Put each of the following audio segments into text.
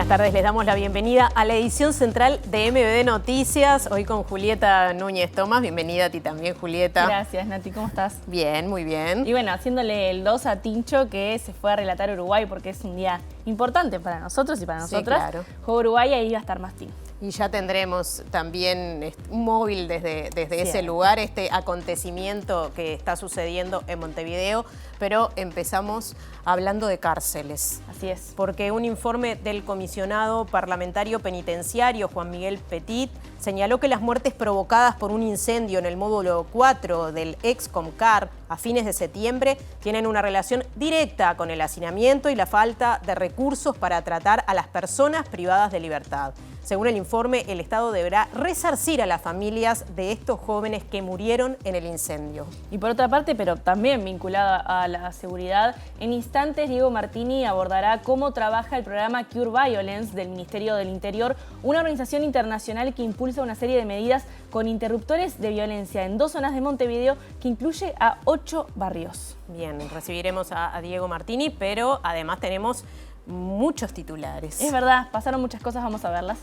Buenas tardes, les damos la bienvenida a la edición central de MBD Noticias, hoy con Julieta Núñez Tomás. Bienvenida a ti también, Julieta. Gracias, Nati, ¿cómo estás? Bien, muy bien. Y bueno, haciéndole el 2 a Tincho, que se fue a relatar Uruguay porque es un día importante para nosotros y para nosotras. Sí, claro. Juega Uruguay y ahí va a estar Mastín. Y ya tendremos también un móvil desde ese lugar, este acontecimiento que está sucediendo en Montevideo, pero empezamos hablando de cárceles. Así es. Porque un informe del comisionado parlamentario penitenciario, Juan Miguel Petit, señaló que las muertes provocadas por un incendio en el módulo 4 del ex-Comcar a fines de septiembre tienen una relación directa con el hacinamiento y la falta de recursos para tratar a las personas privadas de libertad. Según el informe, el Estado deberá resarcir a las familias de estos jóvenes que murieron en el incendio. Y por otra parte, pero también vinculada a la seguridad, en instantes Diego Martini abordará cómo trabaja el programa Cure Violence del Ministerio del Interior, una organización internacional que impulsa una serie de medidas con interruptores de violencia en 2 zonas de Montevideo que incluye a 8 barrios. Bien, recibiremos a Diego Martini, pero además tenemos muchos titulares. Es verdad, pasaron muchas cosas, vamos a verlas.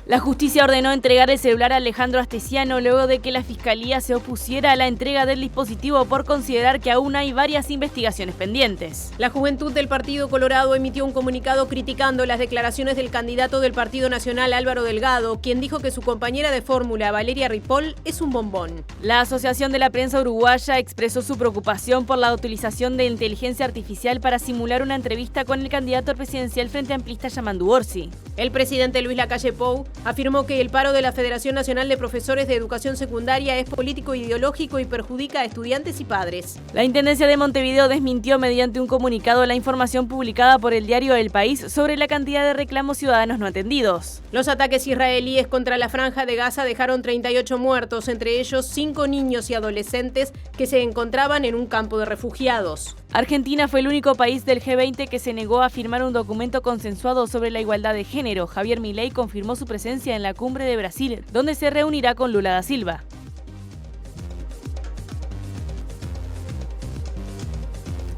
La justicia ordenó entregar el celular a Alejandro Astesiano luego de que la fiscalía se opusiera a la entrega del dispositivo por considerar que aún hay varias investigaciones pendientes. La Juventud del Partido Colorado emitió un comunicado criticando las declaraciones del candidato del Partido Nacional, Álvaro Delgado, quien dijo que su compañera de fórmula, Valeria Ripoll, es un bombón. La Asociación de la Prensa Uruguaya expresó su preocupación por la utilización de inteligencia artificial para simular una entrevista con el candidato presidencial frente amplista Yamandu Orsi. El presidente Luis Lacalle Pou afirmó que el paro de la Federación Nacional de Profesores de Educación Secundaria es político ideológico y perjudica a estudiantes y padres. La Intendencia de Montevideo desmintió mediante un comunicado la información publicada por el diario El País sobre la cantidad de reclamos ciudadanos no atendidos. Los ataques israelíes contra la Franja de Gaza dejaron 38 muertos, entre ellos 5 niños y adolescentes que se encontraban en un campo de refugiados. Argentina fue el único país del G20 que se negó a firmar un documento consensuado sobre la igualdad de género. Javier Milei confirmó su presencia en la cumbre de Brasil, donde se reunirá con Lula da Silva.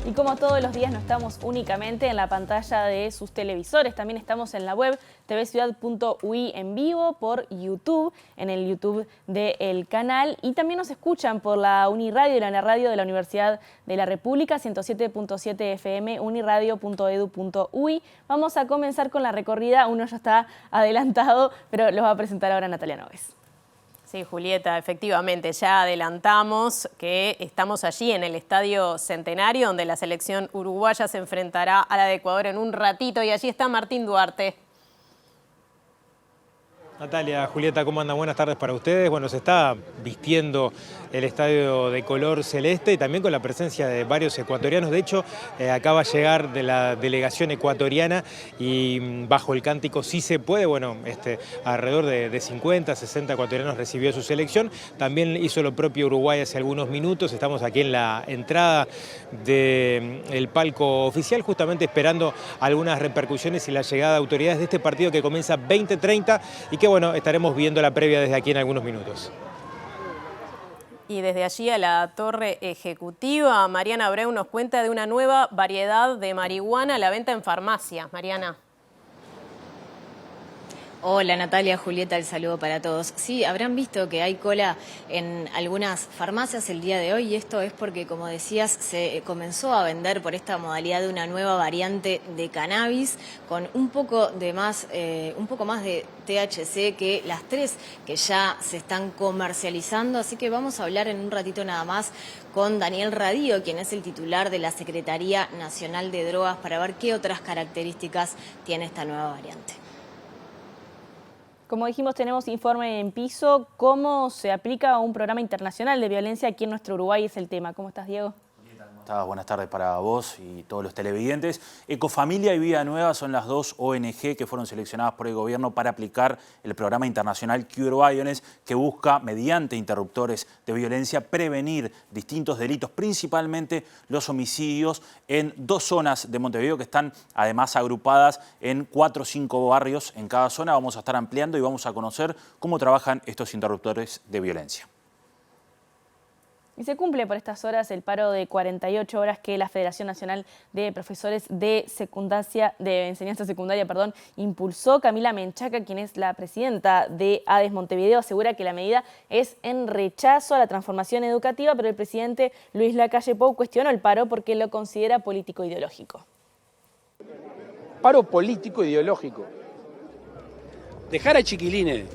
Y como todos los días no estamos únicamente en la pantalla de sus televisores, también estamos en la web tvciudad.ui en vivo, por YouTube, en el YouTube del canal, y también nos escuchan por la Uniradio, la radio de la Universidad de la República, 107.7 FM, uniradio.edu.uy. Vamos a comenzar con la recorrida, uno ya está adelantado, pero los va a presentar ahora Natalia Nogues. Sí, Julieta, efectivamente, ya adelantamos que estamos allí en el Estadio Centenario, donde la selección uruguaya se enfrentará a la de Ecuador en un ratito, y allí está Martín Duarte. Natalia, Julieta, ¿cómo andan? Buenas tardes para ustedes. Bueno, se está vistiendo el estadio de color celeste y también con la presencia de varios ecuatorianos. De hecho, acaba de llegar de la delegación ecuatoriana y bajo el cántico "Sí se puede", bueno, alrededor de 50, 60 ecuatorianos recibió su selección. También hizo lo propio Uruguay hace algunos minutos. Estamos aquí en la entrada del palco oficial, justamente esperando algunas repercusiones y la llegada de autoridades de este partido que comienza 20:30 y que bueno, estaremos viendo la previa desde aquí en algunos minutos. Y desde allí a la torre ejecutiva, Mariana Abreu nos cuenta de una nueva variedad de marihuana a la venta en farmacias. Mariana. Hola Natalia, Julieta, el saludo para todos. Sí, habrán visto que hay cola en algunas farmacias el día de hoy y esto es porque, como decías, se comenzó a vender por esta modalidad de una nueva variante de cannabis con un poco más de THC que las 3 que ya se están comercializando. Así que vamos a hablar en un ratito nada más con Daniel Radío, quien es el titular de la Secretaría Nacional de Drogas, para ver qué otras características tiene esta nueva variante. Como dijimos, tenemos informe en piso. ¿Cómo se aplica un programa internacional de violencia aquí en nuestro Uruguay? Es el tema. ¿Cómo estás, Diego? Buenas tardes para vos y todos los televidentes. Ecofamilia y Vida Nueva son las 2 ONG que fueron seleccionadas por el gobierno para aplicar el programa internacional Cure Violence, que busca, mediante interruptores de violencia, prevenir distintos delitos, principalmente los homicidios, en 2 zonas de Montevideo que están además agrupadas en 4 o 5 barrios en cada zona. Vamos a estar ampliando y vamos a conocer cómo trabajan estos interruptores de violencia. Y se cumple por estas horas el paro de 48 horas que la Federación Nacional de Profesores de Enseñanza Secundaria, impulsó. Camila Menchaca, quien es la presidenta de ADES Montevideo, asegura que la medida es en rechazo a la transformación educativa, pero el presidente Luis Lacalle Pou cuestionó el paro porque lo considera político-ideológico. Paro político-ideológico. Dejar a chiquilines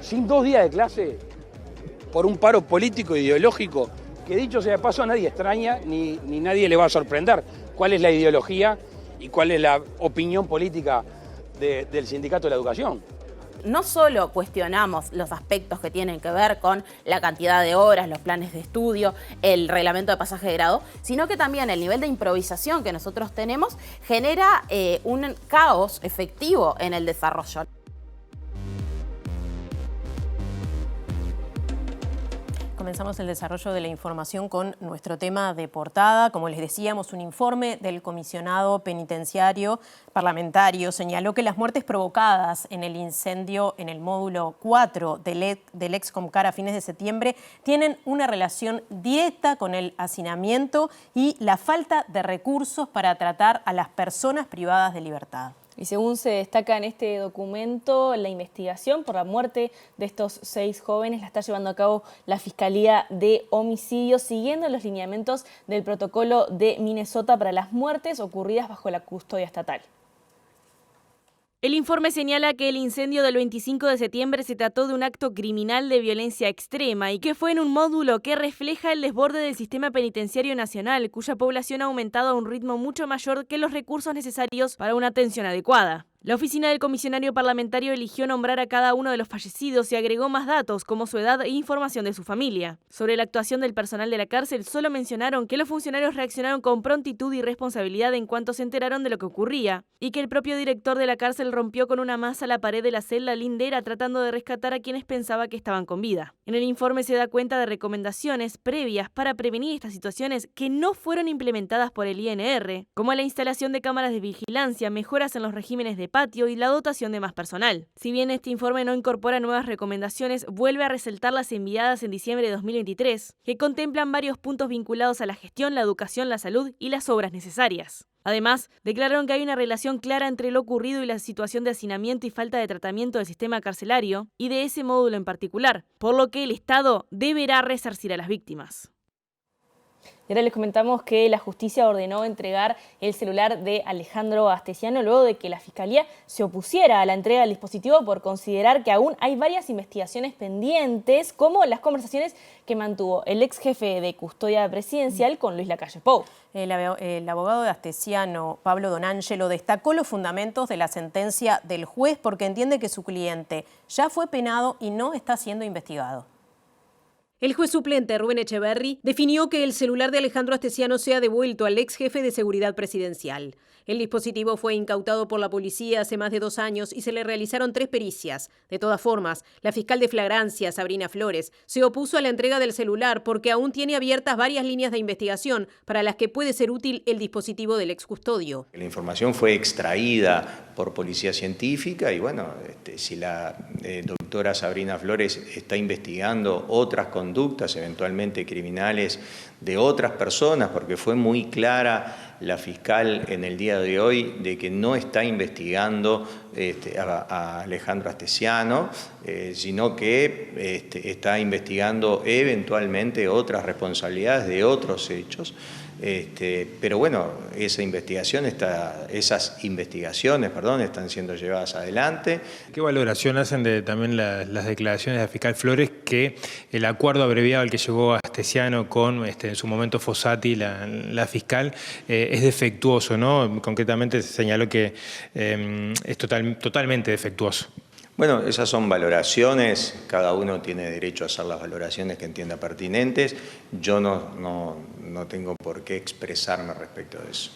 sin 2 días de clase por un paro político ideológico, que dicho sea de paso a nadie extraña ni nadie le va a sorprender cuál es la ideología y cuál es la opinión política del Sindicato de la Educación. No solo cuestionamos los aspectos que tienen que ver con la cantidad de horas, los planes de estudio, el reglamento de pasaje de grado, sino que también el nivel de improvisación que nosotros tenemos genera un caos efectivo en el desarrollo. Comenzamos el desarrollo de la información con nuestro tema de portada. Como les decíamos, un informe del comisionado penitenciario parlamentario señaló que las muertes provocadas en el incendio en el módulo 4 del Excomcar a fines de septiembre tienen una relación directa con el hacinamiento y la falta de recursos para tratar a las personas privadas de libertad. Y según se destaca en este documento, la investigación por la muerte de estos 6 jóvenes la está llevando a cabo la Fiscalía de Homicidios, siguiendo los lineamientos del protocolo de Minnesota para las muertes ocurridas bajo la custodia estatal. El informe señala que el incendio del 25 de septiembre se trató de un acto criminal de violencia extrema y que fue en un módulo que refleja el desborde del sistema penitenciario nacional, cuya población ha aumentado a un ritmo mucho mayor que los recursos necesarios para una atención adecuada. La oficina del comisionario parlamentario eligió nombrar a cada uno de los fallecidos y agregó más datos, como su edad e información de su familia. Sobre la actuación del personal de la cárcel, solo mencionaron que los funcionarios reaccionaron con prontitud y responsabilidad en cuanto se enteraron de lo que ocurría, y que el propio director de la cárcel rompió con una masa la pared de la celda lindera tratando de rescatar a quienes pensaba que estaban con vida. En el informe se da cuenta de recomendaciones previas para prevenir estas situaciones que no fueron implementadas por el INR, como la instalación de cámaras de vigilancia, mejoras en los regímenes de patio y la dotación de más personal. Si bien este informe no incorpora nuevas recomendaciones, vuelve a resaltar las enviadas en diciembre de 2023, que contemplan varios puntos vinculados a la gestión, la educación, la salud y las obras necesarias. Además, declararon que hay una relación clara entre lo ocurrido y la situación de hacinamiento y falta de tratamiento del sistema carcelario y de ese módulo en particular, por lo que el Estado deberá resarcir a las víctimas. Y ahora les comentamos que la justicia ordenó entregar el celular de Alejandro Astesiano luego de que la Fiscalía se opusiera a la entrega del dispositivo por considerar que aún hay varias investigaciones pendientes, como las conversaciones que mantuvo el ex jefe de custodia presidencial con Luis Lacalle Pou. El abogado de Astesiano, Pablo Donangelo, destacó los fundamentos de la sentencia del juez porque entiende que su cliente ya fue penado y no está siendo investigado. El juez suplente Rubén Echeverri definió que el celular de Alejandro Astesiano sea devuelto al ex jefe de seguridad presidencial. El dispositivo fue incautado por la policía hace más de 2 años y se le realizaron 3 pericias. De todas formas, la fiscal de flagrancia, Sabrina Flores, se opuso a la entrega del celular porque aún tiene abiertas varias líneas de investigación para las que puede ser útil el dispositivo del ex custodio. La información fue extraída por policía científica y bueno, si la doctora Sabrina Flores está investigando otras conductas, eventualmente criminales de otras personas, porque fue muy clara la fiscal en el día de hoy de que no está investigando a Alejandro Astesiano, sino que está investigando eventualmente otras responsabilidades de otros hechos. Pero bueno, esas investigaciones están siendo llevadas adelante. ¿Qué valoración hacen de también las declaraciones de la fiscal Flores que el acuerdo abreviado al que llegó Astesiano con en su momento Fossati, la fiscal, es defectuoso, ¿no? Concretamente se señaló que es totalmente defectuoso. Bueno, esas son valoraciones, cada uno tiene derecho a hacer las valoraciones que entienda pertinentes. Yo no tengo por qué expresarme respecto de eso.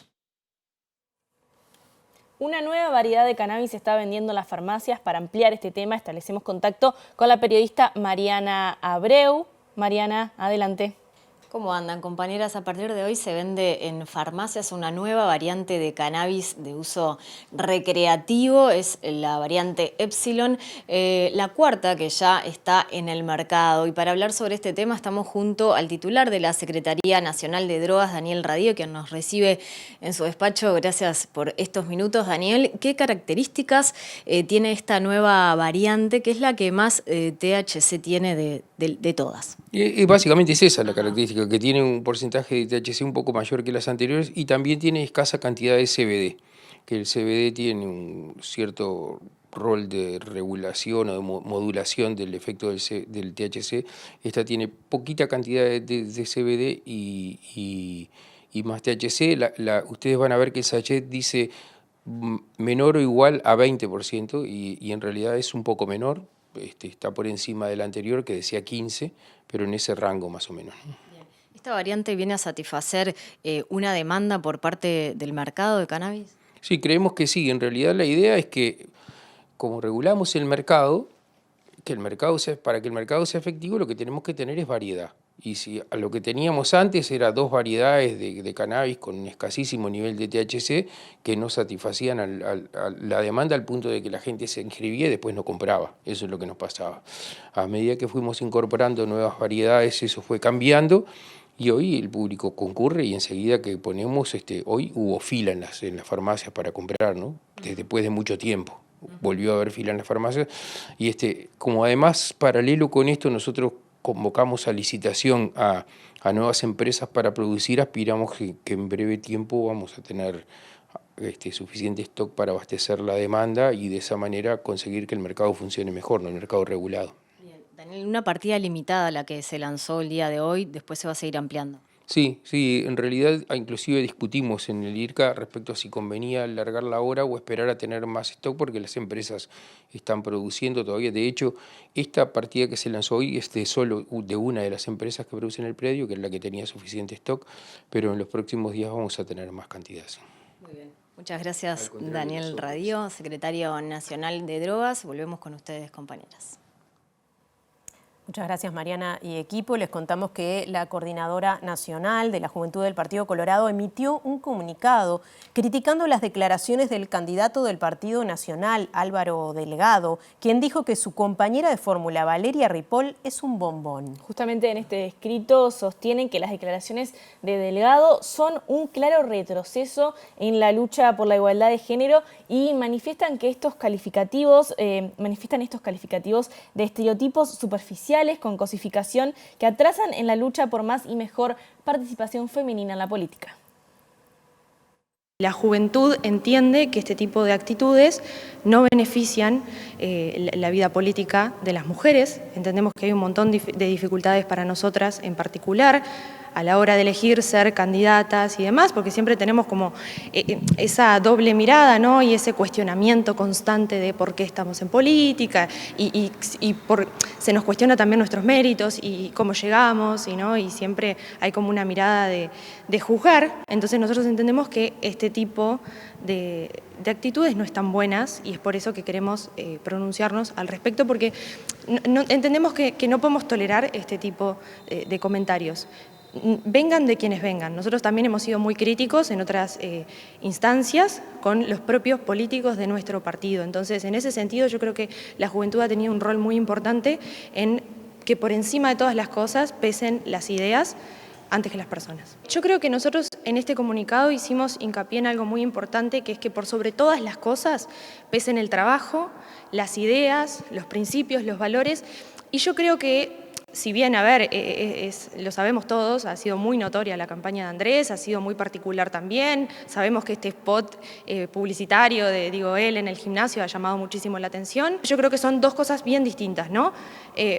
Una nueva variedad de cannabis se está vendiendo en las farmacias. Para ampliar este tema establecemos contacto con la periodista Mariana Abreu. Mariana, adelante. ¿Cómo andan, compañeras? A partir de hoy se vende en farmacias una nueva variante de cannabis de uso recreativo, es la variante Epsilon, la cuarta que ya está en el mercado. Y para hablar sobre este tema estamos junto al titular de la Secretaría Nacional de Drogas, Daniel Radío, quien nos recibe en su despacho. Gracias por estos minutos, Daniel. ¿Qué características tiene esta nueva variante, que es la que más THC tiene de todas? Y básicamente es esa la característica, que tiene un porcentaje de THC un poco mayor que las anteriores y también tiene escasa cantidad de CBD, que el CBD tiene un cierto rol de regulación o de modulación del efecto del THC. Esta tiene poquita cantidad de CBD y más THC. Ustedes van a ver que el sachet dice menor o igual a 20% y en realidad es un poco menor. Está por encima del anterior que decía 15, pero en ese rango más o menos. ¿Esta variante viene a satisfacer una demanda por parte del mercado de cannabis? Sí, creemos que sí. En realidad la idea es que, como regulamos el mercado, para que el mercado sea efectivo, lo que tenemos que tener es variedad. Y si a lo que teníamos antes era 2 variedades de cannabis con un escasísimo nivel de THC que no satisfacían a la demanda al punto de que la gente se inscribía y después no compraba. Eso es lo que nos pasaba. A medida que fuimos incorporando nuevas variedades, eso fue cambiando y hoy el público concurre y enseguida que ponemos, hoy hubo fila en las farmacias para comprar, ¿no? Después de mucho tiempo. Volvió a haber fila en las farmacias y como además paralelo con esto nosotros convocamos a licitación a nuevas empresas para producir, aspiramos que en breve tiempo vamos a tener suficiente stock para abastecer la demanda y de esa manera conseguir que el mercado funcione mejor, no el mercado regulado. Bien. Daniel, una partida limitada la que se lanzó el día de hoy, después se va a seguir ampliando. Sí, en realidad inclusive discutimos en el IRCA respecto a si convenía alargar la hora o esperar a tener más stock porque las empresas están produciendo todavía. De hecho, esta partida que se lanzó hoy es solo de una de las empresas que producen el predio, que es la que tenía suficiente stock, pero en los próximos días vamos a tener más cantidad. Sí. Muy bien. Muchas gracias, Daniel Radío, secretario nacional de Drogas. Volvemos con ustedes, compañeras. Muchas gracias, Mariana y equipo. Les contamos que la Coordinadora Nacional de la Juventud del Partido Colorado emitió un comunicado criticando las declaraciones del candidato del Partido Nacional, Álvaro Delgado, quien dijo que su compañera de fórmula, Valeria Ripoll, es un bombón. Justamente en este escrito sostienen que las declaraciones de Delgado son un claro retroceso en la lucha por la igualdad de género y manifiestan estos calificativos de estereotipos superficiales con cosificación que atrasan en la lucha por más y mejor participación femenina en la política. La juventud entiende que este tipo de actitudes no benefician la vida política de las mujeres. Entendemos que hay un montón de dificultades para nosotras en particular a la hora de elegir ser candidatas y demás, porque siempre tenemos como esa doble mirada, ¿no? Y ese cuestionamiento constante de por qué estamos en política y se nos cuestiona también nuestros méritos y cómo llegamos, ¿no? Y siempre hay como una mirada de juzgar. Entonces nosotros entendemos que este tipo de actitudes no están buenas y es por eso que queremos pronunciarnos al respecto, porque entendemos que no podemos tolerar este tipo de comentarios. Vengan de quienes vengan. Nosotros también hemos sido muy críticos en otras instancias con los propios políticos de nuestro partido. Entonces, en ese sentido, yo creo que la juventud ha tenido un rol muy importante en que por encima de todas las cosas pesen las ideas antes que las personas. Yo creo que nosotros en este comunicado hicimos hincapié en algo muy importante, que es que por sobre todas las cosas pesen el trabajo, las ideas, los principios, los valores, y yo creo que si bien, lo sabemos todos, ha sido muy notoria la campaña de Andrés, ha sido muy particular también, sabemos que este spot publicitario de él en el gimnasio ha llamado muchísimo la atención. Yo creo que son dos cosas bien distintas, ¿no?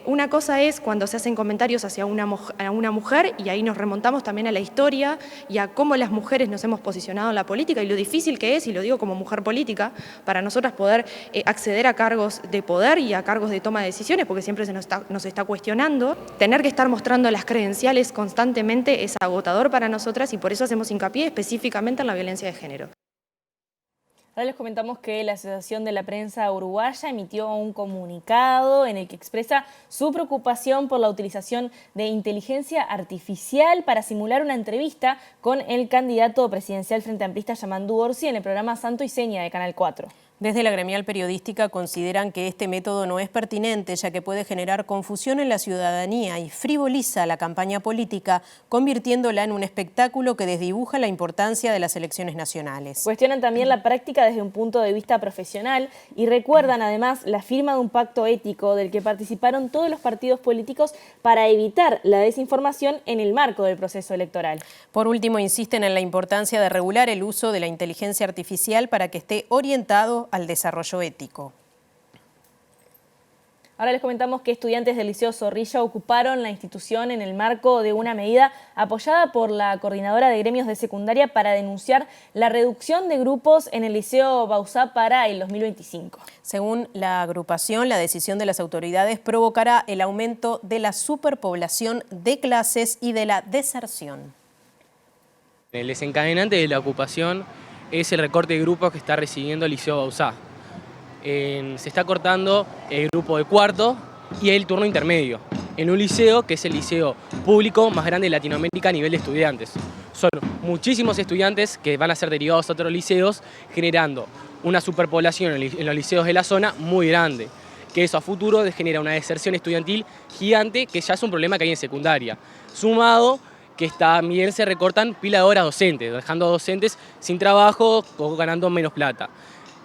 Una cosa es cuando se hacen comentarios hacia una mujer, y ahí nos remontamos también a la historia y a cómo las mujeres nos hemos posicionado en la política y lo difícil que es, y lo digo como mujer política, para nosotras poder acceder a cargos de poder y a cargos de toma de decisiones, porque siempre nos está cuestionando. Tener que estar mostrando las credenciales constantemente es agotador para nosotras y por eso hacemos hincapié específicamente en la violencia de género. Ahora les comentamos que la Asociación de la Prensa Uruguaya emitió un comunicado en el que expresa su preocupación por la utilización de inteligencia artificial para simular una entrevista con el candidato presidencial frente amplista Yamandu Orsi en el programa Santo y Seña de Canal 4. Desde la gremial periodística consideran que este método no es pertinente, ya que puede generar confusión en la ciudadanía y frivoliza la campaña política, convirtiéndola en un espectáculo que desdibuja la importancia de las elecciones nacionales. Cuestionan también la práctica desde un punto de vista profesional y recuerdan además la firma de un pacto ético del que participaron todos los partidos políticos para evitar la desinformación en el marco del proceso electoral. Por último, insisten en la importancia de regular el uso de la inteligencia artificial para que esté orientado al desarrollo ético. Ahora les comentamos que estudiantes del Liceo Zorrilla ocuparon la institución en el marco de una medida apoyada por la Coordinadora de Gremios de Secundaria para denunciar la reducción de grupos en el Liceo Bauzá para el 2025. Según la agrupación, la decisión de las autoridades provocará el aumento de la superpoblación de clases y de la deserción. El desencadenante de la ocupación es el recorte de grupos que está recibiendo el Liceo Bauzá. Se está cortando el grupo de cuarto y el turno intermedio, en un liceo que es el liceo público más grande de Latinoamérica a nivel de estudiantes. Son muchísimos estudiantes que van a ser derivados a otros liceos, generando una superpoblación en los liceos de la zona muy grande, que eso a futuro genera una deserción estudiantil gigante, que ya es un problema que hay en secundaria, sumado que también se recortan pila de horas docentes, dejando a docentes sin trabajo o ganando menos plata.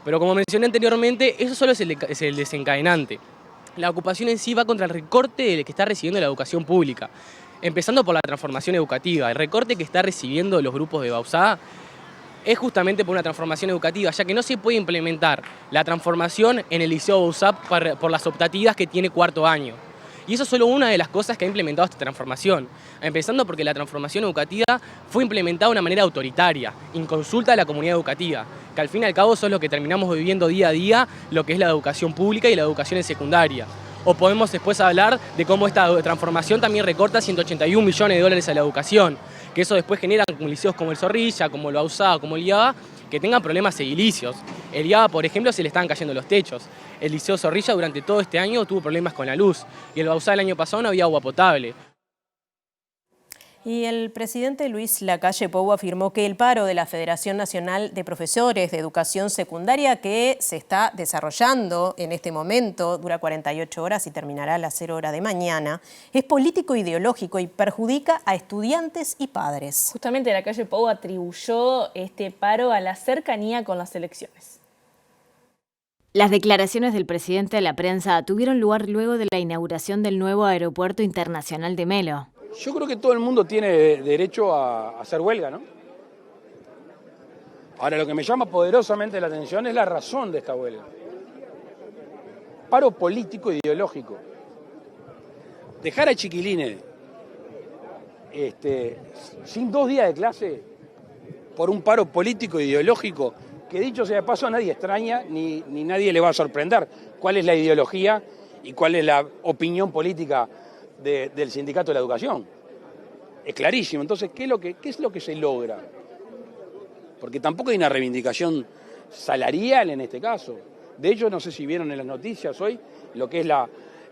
Pero como mencioné anteriormente, eso solo es el desencadenante. La ocupación en sí va contra el recorte que está recibiendo la educación pública, empezando por la transformación educativa. El recorte que está recibiendo los grupos de Bauzá es justamente por una transformación educativa, ya que no se puede implementar la transformación en el Liceo Bauzá por las optativas que tiene cuarto año. Y eso es solo una de las cosas que ha implementado esta transformación, empezando porque la transformación educativa fue implementada de una manera autoritaria, inconsulta a la comunidad educativa, que al fin y al cabo son lo que terminamos viviendo día a día, lo que es la educación pública y la educación en secundaria. O podemos después hablar de cómo esta transformación también recorta 181 millones de dólares a la educación, que eso después genera liceos como el Zorrilla, como el Bauzá, como el IABA, que tengan problemas edilicios. El IABA, por ejemplo, se le estaban cayendo los techos. El Liceo Zorrilla durante todo este año tuvo problemas con la luz y el Bauzá el año pasado no había agua potable. Y el presidente Luis Lacalle Pou afirmó que el paro de la Federación Nacional de Profesores de Educación Secundaria, que se está desarrollando en este momento, dura 48 horas y terminará a las 0 horas de mañana, es político ideológico y perjudica a estudiantes y padres. Justamente Lacalle Pou atribuyó este paro a la cercanía con las elecciones. Las declaraciones del presidente a la prensa tuvieron lugar luego de la inauguración del nuevo Aeropuerto Internacional de Melo. Yo creo que todo el mundo tiene derecho a hacer huelga, ¿no? Ahora, lo que me llama poderosamente la atención es la razón de esta huelga. Paro político e ideológico. Dejar a chiquilines sin 2 días de clase por un paro político e ideológico, que dicho sea de paso a nadie extraña ni nadie le va a sorprender cuál es la ideología y cuál es la opinión política del Sindicato de la Educación. Es clarísimo. Entonces, ¿qué es lo que se logra? Porque tampoco hay una reivindicación salarial en este caso. De hecho, no sé si vieron en las noticias hoy lo que es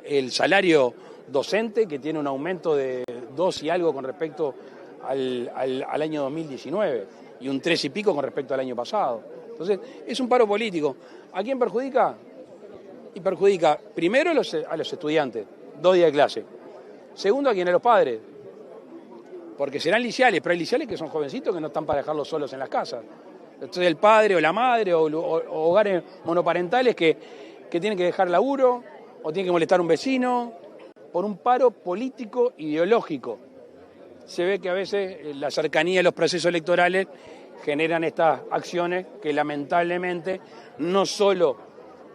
el salario docente, que tiene un aumento de 2 y algo con respecto al año 2019 y un 3 y pico con respecto al año pasado. Entonces, es un paro político. ¿A quién perjudica? Y perjudica primero a los estudiantes, 2 días de clase. Segundo, a quienes los padres, porque serán liceales, pero hay liceales que son jovencitos que no están para dejarlos solos en las casas. Entonces el padre o la madre o hogares monoparentales que tienen que dejar laburo o tienen que molestar a un vecino por un paro político ideológico. Se ve que a veces la cercanía de los procesos electorales generan estas acciones que lamentablemente no solo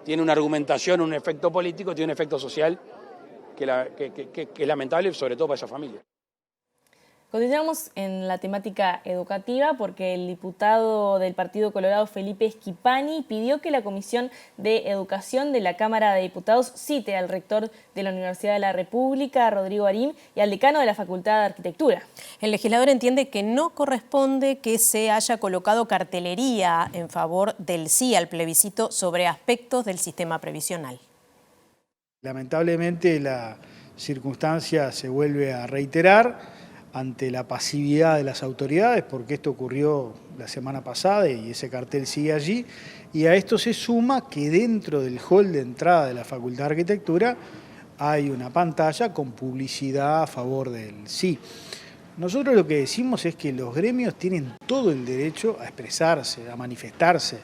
tiene una argumentación, un efecto político, tiene un efecto social que es lamentable, sobre todo para esa familia. Continuamos en la temática educativa porque el diputado del Partido Colorado, Felipe Schipani, pidió que la Comisión de Educación de la Cámara de Diputados cite al rector de la Universidad de la República, Rodrigo Arim, y al decano de la Facultad de Arquitectura. El legislador entiende que no corresponde que se haya colocado cartelería en favor del sí al plebiscito sobre aspectos del sistema previsional. Lamentablemente la circunstancia se vuelve a reiterar ante la pasividad de las autoridades, porque esto ocurrió la semana pasada y ese cartel sigue allí, y a esto se suma que dentro del hall de entrada de la Facultad de Arquitectura hay una pantalla con publicidad a favor del sí. Nosotros lo que decimos es que los gremios tienen todo el derecho a expresarse, a manifestarse,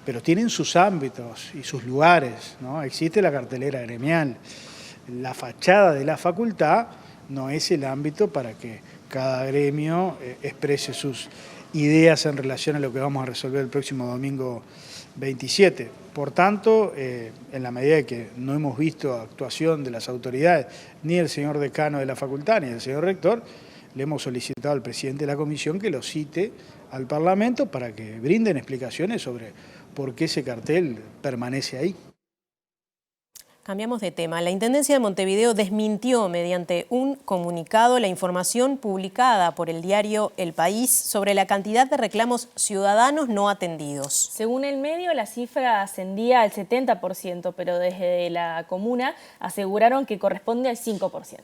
pero tienen sus ámbitos y sus lugares, ¿no? Existe la cartelera gremial, la fachada de la facultad no es el ámbito para que cada gremio exprese sus ideas en relación a lo que vamos a resolver el próximo domingo 27. Por tanto, en la medida de que no hemos visto actuación de las autoridades, ni el señor decano de la facultad, ni el señor rector, le hemos solicitado al presidente de la comisión que lo cite al Parlamento para que brinden explicaciones sobre por qué ese cartel permanece ahí. Cambiamos de tema. La Intendencia de Montevideo desmintió mediante un comunicado la información publicada por el diario El País sobre la cantidad de reclamos ciudadanos no atendidos. Según el medio, la cifra ascendía al 70%, pero desde la comuna aseguraron que corresponde al 5%.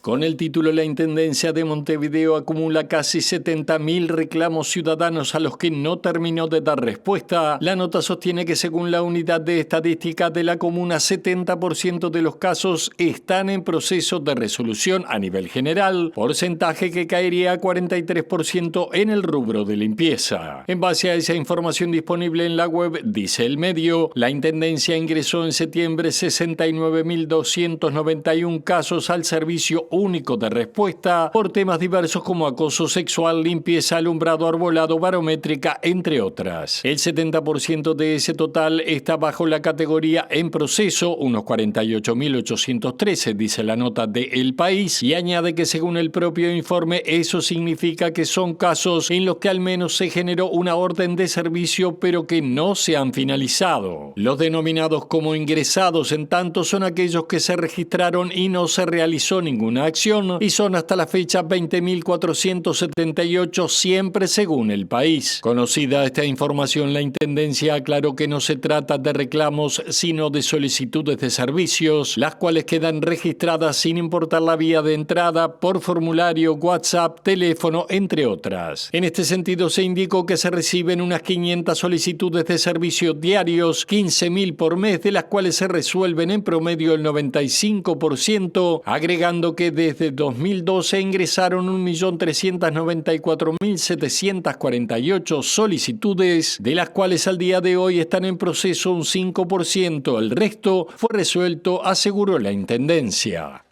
Con el título La Intendencia de Montevideo acumula casi 70.000 reclamos ciudadanos a los que no terminó de dar respuesta. La nota sostiene que según la unidad de estadística de la comuna, 70% de los casos están en proceso de resolución a nivel general, porcentaje que caería a 43% en el rubro de limpieza. En base a esa información disponible en la web, dice el medio, la Intendencia ingresó en septiembre 69.291 casos al servicio único de respuesta por temas diversos como acoso sexual, limpieza, alumbrado, arbolado, barométrica, entre otras. El 70% de ese total está bajo la categoría en proceso, unos 48.813, dice la nota de El País, y añade que según el propio informe eso significa que son casos en los que al menos se generó una orden de servicio pero que no se han finalizado. Los denominados como ingresados, en tanto, son aquellos que se registraron y no se realizó ninguna acción y son hasta la fecha 20.478, siempre según El País. Conocida esta información, la Intendencia aclaró que no se trata de reclamos sino de solicitudes de servicios, las cuales quedan registradas sin importar la vía de entrada, por formulario, WhatsApp, teléfono, entre otras. En este sentido se indicó que se reciben unas 500 solicitudes de servicios diarios, 15.000 por mes, de las cuales se resuelven en promedio el 95%, agregando que desde 2012 ingresaron 1.394.748 solicitudes, de las cuales al día de hoy están en proceso un 5%. El resto fue resuelto, aseguró la Intendencia.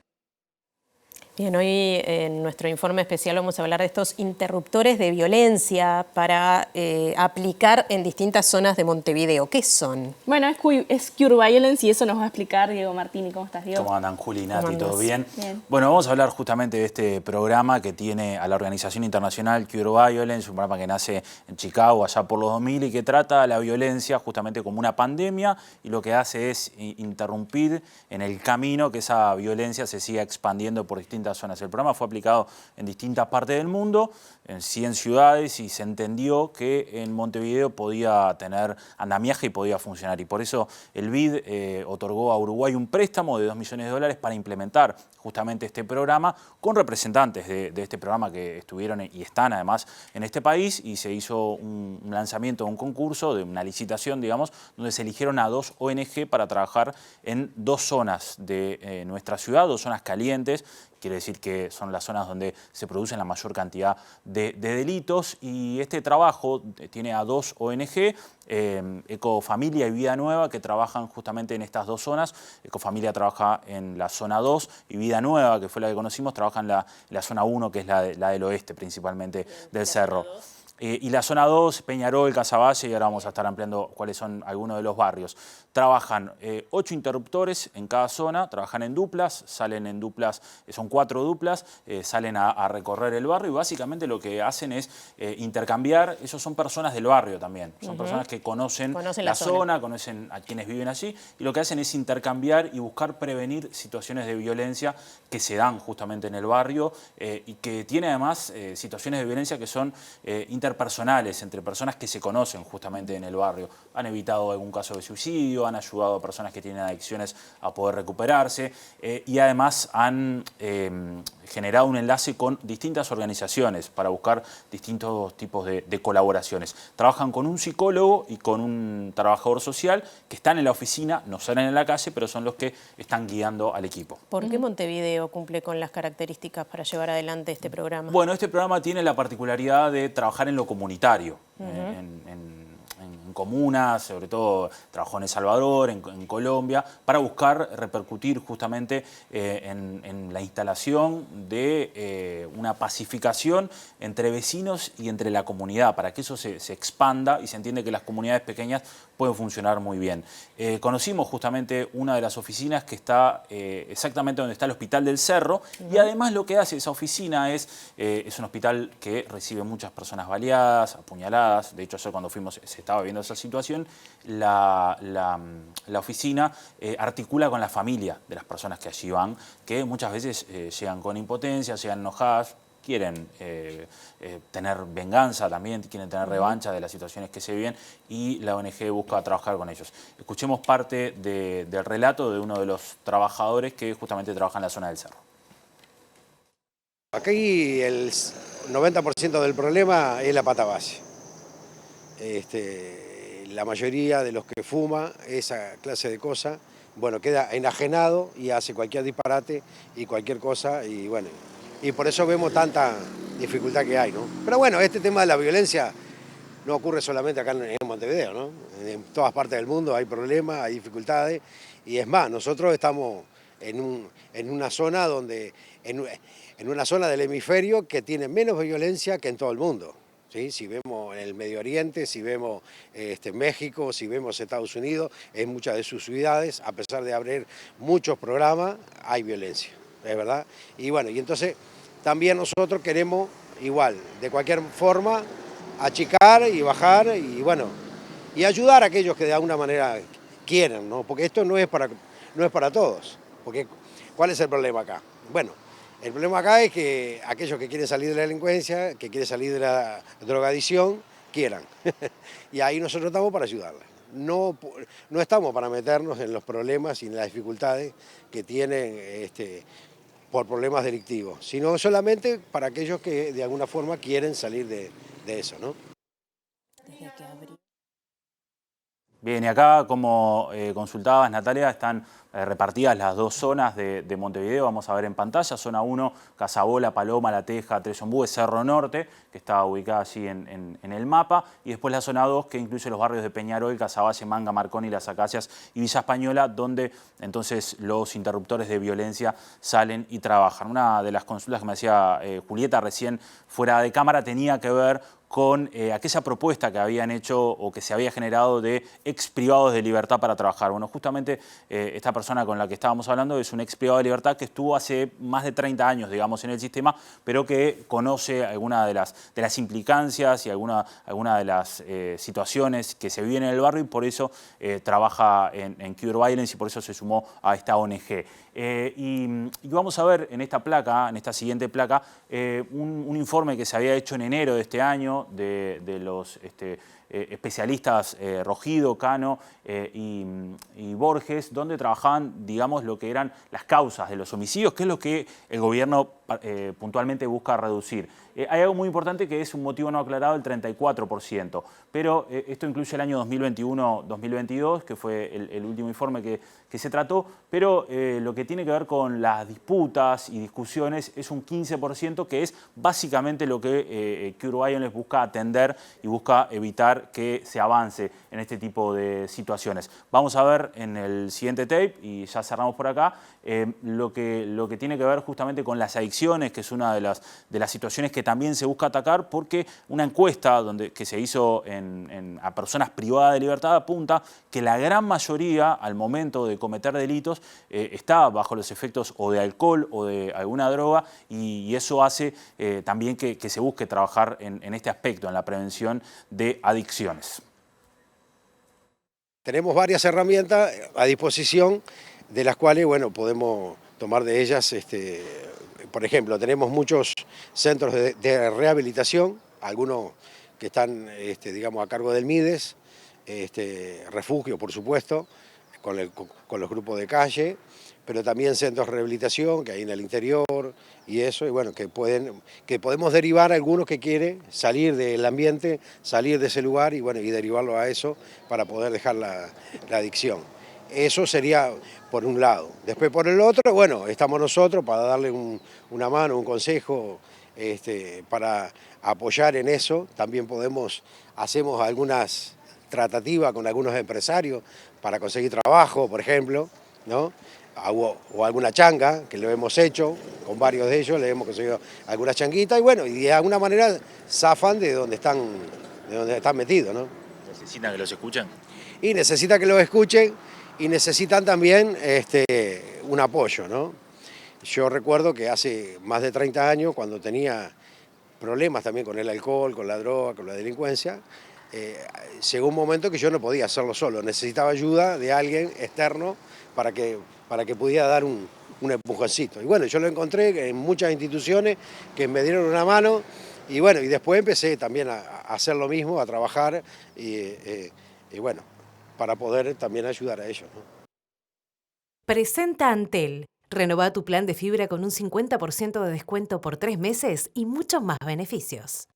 Bien, hoy en nuestro informe especial vamos a hablar de estos interruptores de violencia para aplicar en distintas zonas de Montevideo. ¿Qué son? Bueno, es Cure Violence y eso nos va a explicar Diego Martini. ¿Cómo estás, Diego? ¿Cómo andan, Juli y Nati? ¿Todo bien? Bien. Bueno, vamos a hablar justamente de este programa que tiene a la organización internacional Cure Violence, un programa que nace en Chicago allá por los 2000 y que trata la violencia justamente como una pandemia y lo que hace es interrumpir en el camino que esa violencia se siga expandiendo por distintas zonas. El programa fue aplicado en distintas partes del mundo, en 100 ciudades, y se entendió que en Montevideo podía tener andamiaje y podía funcionar. Y por eso el BID otorgó a Uruguay un préstamo de $2 millones para implementar justamente este programa con representantes de este programa que estuvieron y están además en este país, y se hizo un lanzamiento de un concurso, de una licitación, digamos, donde se eligieron a 2 ONG para trabajar en 2 zonas de nuestra ciudad, 2 zonas calientes. Quiere decir que son las zonas donde se producen la mayor cantidad de delitos, y este trabajo tiene a 2 ONG, Ecofamilia y Vida Nueva, que trabajan justamente en estas 2 zonas. Ecofamilia trabaja en la zona 2 y Vida Nueva, que fue la que conocimos, trabaja en la zona 1, que es la del oeste principalmente del cerro. Y la zona 2, Peñarol, Casaballe, y ahora vamos a estar ampliando cuáles son algunos de los barrios. Trabajan 8 interruptores en cada zona, trabajan en duplas, salen en duplas, son 4 duplas, salen a recorrer el barrio y básicamente lo que hacen es intercambiar. Esos son personas del barrio también, son personas que conocen la zona, conocen a quienes viven allí, y lo que hacen es intercambiar y buscar prevenir situaciones de violencia que se dan justamente en el barrio y que tiene además situaciones de violencia que son interpersonales, entre personas que se conocen justamente en el barrio. Han evitado algún caso de suicidio, han ayudado a personas que tienen adicciones a poder recuperarse y además han generado un enlace con distintas organizaciones para buscar distintos tipos de colaboraciones. Trabajan con un psicólogo y con un trabajador social que están en la oficina, no salen en la calle, pero son los que están guiando al equipo. ¿Por qué Montevideo cumple con las características para llevar adelante este programa? Bueno, este programa tiene la particularidad de trabajar en lo comunitario, en comunas, sobre todo trabajó en El Salvador, en Colombia, para buscar repercutir justamente en la instalación de una pacificación entre vecinos y entre la comunidad, para que eso se expanda y se entiende que las comunidades pequeñas pueden funcionar muy bien. Conocimos justamente una de las oficinas que está exactamente donde está el Hospital del Cerro y además lo que hace esa oficina es un hospital que recibe muchas personas baleadas, apuñaladas. De hecho, ayer cuando fuimos se estaba viendo esa situación. La oficina articula con la familia de las personas que allí van, que muchas veces llegan con impotencia, llegan enojadas, quieren tener venganza también, quieren tener revancha de las situaciones que se viven y la ONG busca trabajar con ellos. Escuchemos parte del relato de uno de los trabajadores que justamente trabaja en la zona del Cerro. Aquí el 90% del problema es la pata base. La mayoría de los que fuma esa clase de cosas, bueno, queda enajenado y hace cualquier disparate y cualquier cosa y bueno, y por eso vemos tanta dificultad que hay, ¿no? Pero bueno, este tema de la violencia no ocurre solamente acá en Montevideo, ¿no? En todas partes del mundo hay problemas, hay dificultades y es más, nosotros estamos en una zona donde, en una zona del hemisferio que tiene menos violencia que en todo el mundo. ¿Sí? Si vemos en el Medio Oriente, si vemos México, si vemos Estados Unidos, en muchas de sus ciudades, a pesar de abrir muchos programas, hay violencia, es verdad. Y bueno, y entonces también nosotros queremos, igual, de cualquier forma, achicar y bajar y bueno, y ayudar a aquellos que de alguna manera quieren, ¿no? Porque esto no es para todos. Porque, ¿cuál es el problema acá? Bueno, el problema acá es que aquellos que quieren salir de la delincuencia, que quieren salir de la drogadicción, quieran. Y ahí nosotros estamos para ayudarles. No estamos para meternos en los problemas y en las dificultades que tienen por problemas delictivos, sino solamente para aquellos que de alguna forma quieren salir de eso, ¿no? Bien, y acá, como consultabas, Natalia, están repartidas las dos zonas de Montevideo. Vamos a ver en pantalla. Zona 1, Casabola, Paloma, La Teja, Tres Ombúes, Cerro Norte, que está ubicada allí en el mapa. Y después la zona 2, que incluye los barrios de Peñarol, Casaballe, Manga, Marconi, Las Acacias y Villa Española, donde entonces los interruptores de violencia salen y trabajan. Una de las consultas que me hacía Julieta recién fuera de cámara tenía que ver con aquella propuesta que habían hecho o que se había generado de ex privados de libertad para trabajar. Bueno, justamente esta persona con la que estábamos hablando es un ex privado de libertad que estuvo hace más de 30 años, digamos, en el sistema, pero que conoce alguna de las implicancias y alguna de las situaciones que se viven en el barrio y por eso trabaja en Cure Violence y por eso se sumó a esta ONG. Y vamos a ver en esta placa, en esta siguiente placa, un informe que se había hecho en enero de este año de los especialistas Rogido, Cano y Borges, donde trabajaban, digamos, lo que eran las causas de los homicidios, que es lo que el gobierno puntualmente busca reducir. Hay algo muy importante que es un motivo no aclarado, el 34%, pero esto incluye el año 2021-2022, que fue el último informe que se trató, pero lo que tiene que ver con las disputas y discusiones es un 15%, que es básicamente lo que Cure Violence busca atender y busca evitar que se avance en este tipo de situaciones. Vamos a ver en el siguiente tape, y ya cerramos por acá, lo que tiene que ver justamente con las adicciones adicciones, que es una de las situaciones que también se busca atacar, porque una encuesta que se hizo a personas privadas de libertad apunta que la gran mayoría, al momento de cometer delitos, está bajo los efectos o de alcohol o de alguna droga, y eso hace también que se busque trabajar en este aspecto, en la prevención de adicciones. Tenemos varias herramientas a disposición, de las cuales, bueno, podemos tomar de ellas, por ejemplo, tenemos muchos centros de rehabilitación, algunos que están, digamos, a cargo del MIDES, refugio, por supuesto, con los grupos de calle, pero también centros de rehabilitación que hay en el interior y eso, y bueno, que podemos derivar a algunos que quieren salir del ambiente, salir de ese lugar y bueno, y derivarlo a eso para poder dejar la adicción. Eso sería por un lado. Después por el otro, bueno, estamos nosotros para darle una mano, un consejo, para apoyar en eso. También hacemos algunas tratativas con algunos empresarios para conseguir trabajo, por ejemplo, ¿no? O alguna changa, que lo hemos hecho, con varios de ellos le hemos conseguido alguna changuita y bueno, y de alguna manera zafan de donde están metidos, ¿no? ¿Necesitan que los escuchen? Y necesitan que los escuchen y necesitan también un apoyo, ¿no? Yo recuerdo que hace más de 30 años, cuando tenía problemas también con el alcohol, con la droga, con la delincuencia, llegó un momento que yo no podía hacerlo solo, necesitaba ayuda de alguien externo para que pudiera dar un empujoncito. Y bueno, yo lo encontré en muchas instituciones que me dieron una mano y bueno, y después empecé también a hacer lo mismo, a trabajar y bueno, para poder también ayudar a ellos, ¿no? Presenta Antel. Renova tu plan de fibra con un 50% de descuento por 3 meses y muchos más beneficios.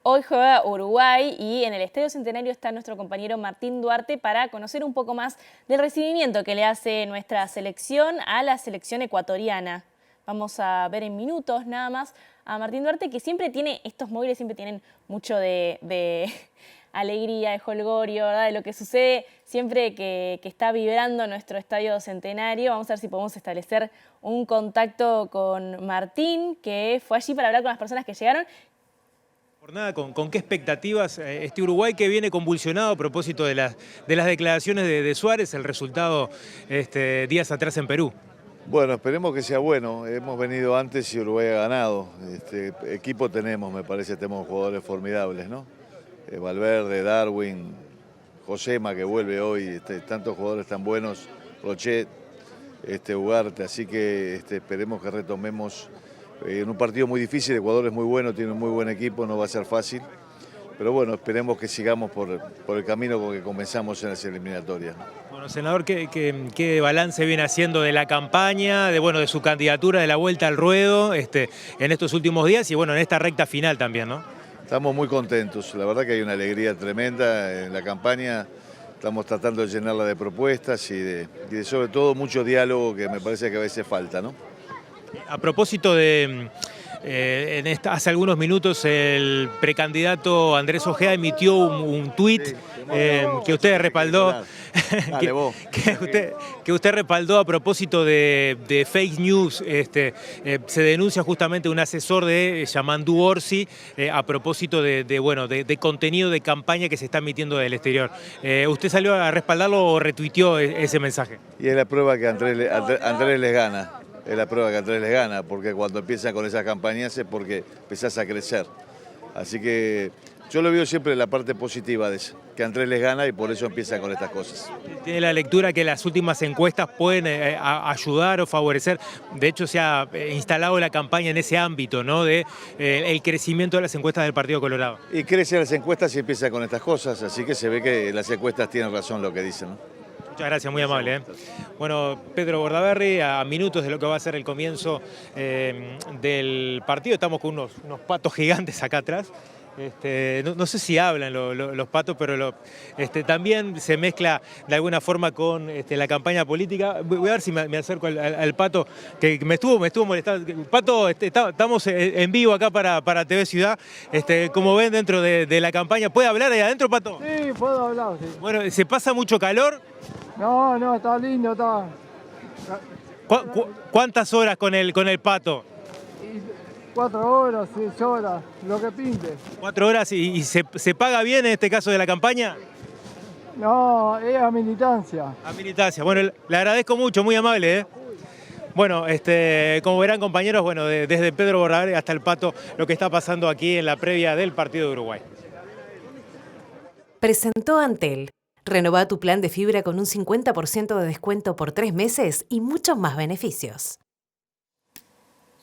Hoy juega Uruguay y en el Estadio Centenario está nuestro compañero Martín Duarte para conocer un poco más del recibimiento que le hace nuestra selección a la selección ecuatoriana. Vamos a ver en minutos nada más a Martín Duarte, que siempre tiene, estos móviles siempre tienen mucho de alegría, de jolgorio, ¿verdad? De lo que sucede siempre que está vibrando nuestro Estadio Centenario. Vamos a ver si podemos establecer un contacto con Martín, que fue allí para hablar con las personas que llegaron. Jornada, ¿con qué expectativas este Uruguay que viene convulsionado a propósito de las declaraciones de Suárez, el resultado días atrás en Perú? Bueno, esperemos que sea bueno. Hemos venido antes y Uruguay ha ganado. Equipo tenemos, me parece, tenemos jugadores formidables, ¿no? Valverde, Darwin, Josema que vuelve hoy, tantos jugadores tan buenos, Rochet, Ugarte, así que esperemos que retomemos. En un partido muy difícil, Ecuador es muy bueno, tiene un muy buen equipo, no va a ser fácil. Pero bueno, esperemos que sigamos por el camino con que comenzamos en las eliminatorias. Bueno, senador, ¿qué balance viene haciendo de la campaña, de su candidatura, de la vuelta al ruedo en estos últimos días y bueno, en esta recta final también, ¿no? Estamos muy contentos, la verdad que hay una alegría tremenda en la campaña. Estamos tratando de llenarla de propuestas y de sobre todo mucho diálogo que me parece que a veces falta, ¿no? A propósito de, hace algunos minutos el precandidato Andrés Ojeda emitió un tuit que usted respaldó, que usted respaldó a propósito de fake news. Se denuncia justamente un asesor de Yamandu Orsi a propósito de contenido de campaña que se está emitiendo del exterior. ¿Usted salió a respaldarlo o retuiteó ese mensaje? Y es la prueba que Andrés les gana. Es la prueba que Andrés les gana, porque cuando empiezan con esas campañas es porque empezás a crecer. Así que yo lo veo siempre en la parte positiva de eso, que Andrés les gana y por eso empiezan con estas cosas. ¿Tiene la lectura que las últimas encuestas pueden ayudar o favorecer? De hecho, se ha instalado la campaña en ese ámbito, ¿no? De el crecimiento de las encuestas del Partido Colorado. Y crecen las encuestas y empieza con estas cosas, así que se ve que las encuestas tienen razón lo que dicen, ¿no? Muchas gracias, muy amable. Bueno, Pedro Bordaberry, a minutos de lo que va a ser el comienzo del partido, estamos con unos patos gigantes acá atrás. No sé si hablan los patos, pero también se mezcla de alguna forma con la campaña política. Voy a ver si me acerco al pato, que me estuvo molestando. Pato, estamos en vivo acá para TV Ciudad. Como ven, dentro de la campaña, ¿puede hablar ahí adentro, Pato? Sí, puedo hablar, sí. Bueno, ¿se pasa mucho calor? No, está lindo, ¿Cuántas horas con el Pato? 4 horas, 6 horas, lo que pinte. 4 horas y se paga bien en este caso de la campaña. No, es a militancia. A militancia. Bueno, le agradezco mucho, muy amable, ¿eh? Bueno, como verán compañeros, bueno, desde Pedro Bordaberry hasta el Pato, lo que está pasando aquí en la previa del partido de Uruguay. Presentó Antel. Renová tu plan de fibra con un 50% de descuento por 3 meses y muchos más beneficios.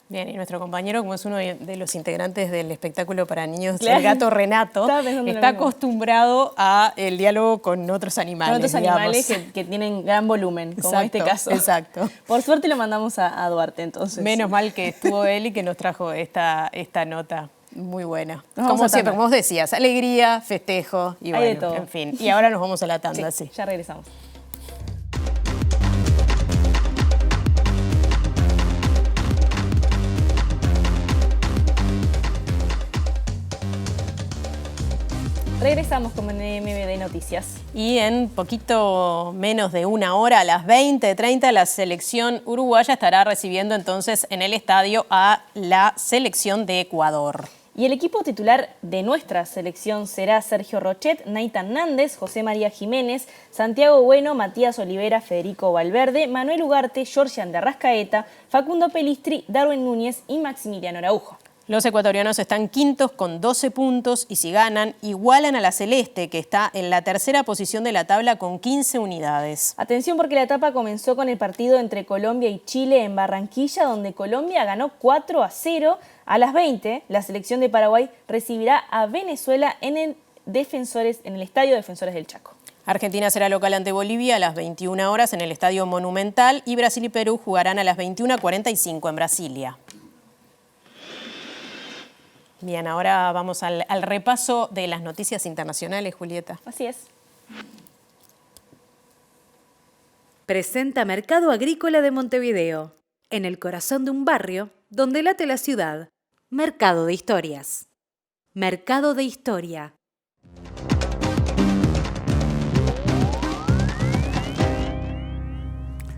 Bien, y nuestro compañero, como es uno de los integrantes del espectáculo para niños, Claro. el gato Renato, Está está acostumbrado al diálogo con otros animales. Con otros animales que tienen gran volumen, como en este caso. Exacto. Por suerte lo mandamos a Duarte, entonces. Menos mal que estuvo él y que nos trajo esta nota muy buena. Nos vamos Como a siempre, tanda. como vos decías, alegría, festejo y Hay de bueno, todo. en fin. Y ahora nos vamos a la tanda, sí. Ya regresamos. Regresamos como en MBD Noticias. Y en poquito menos de una hora, a las 20:30, la selección uruguaya estará recibiendo entonces en el estadio a la selección de Ecuador. Y el equipo titular de nuestra selección será Sergio Rochet, Nathan Nández, José María Jiménez, Santiago Bueno, Matías Olivera, Federico Valverde, Manuel Ugarte, Georgian de Arrascaeta, Facundo Pelistri, Darwin Núñez y Maximiliano Araujo. Los ecuatorianos están quintos con 12 puntos y si ganan, igualan a la Celeste, que está en la tercera posición de la tabla con 15 unidades. Atención porque la etapa comenzó con el partido entre Colombia y Chile en Barranquilla, donde Colombia ganó 4-0. A las 20, la selección de Paraguay recibirá a Venezuela en el Estadio Defensores del Chaco. Argentina será local ante Bolivia a las 21 horas en el Estadio Monumental y Brasil y Perú jugarán a las 21:45 en Brasilia. Bien, ahora vamos al repaso de las noticias internacionales, Julieta. Así es. Presenta Mercado Agrícola de Montevideo, en el corazón de un barrio donde late la ciudad. Mercado de Historias. Mercado de Historia.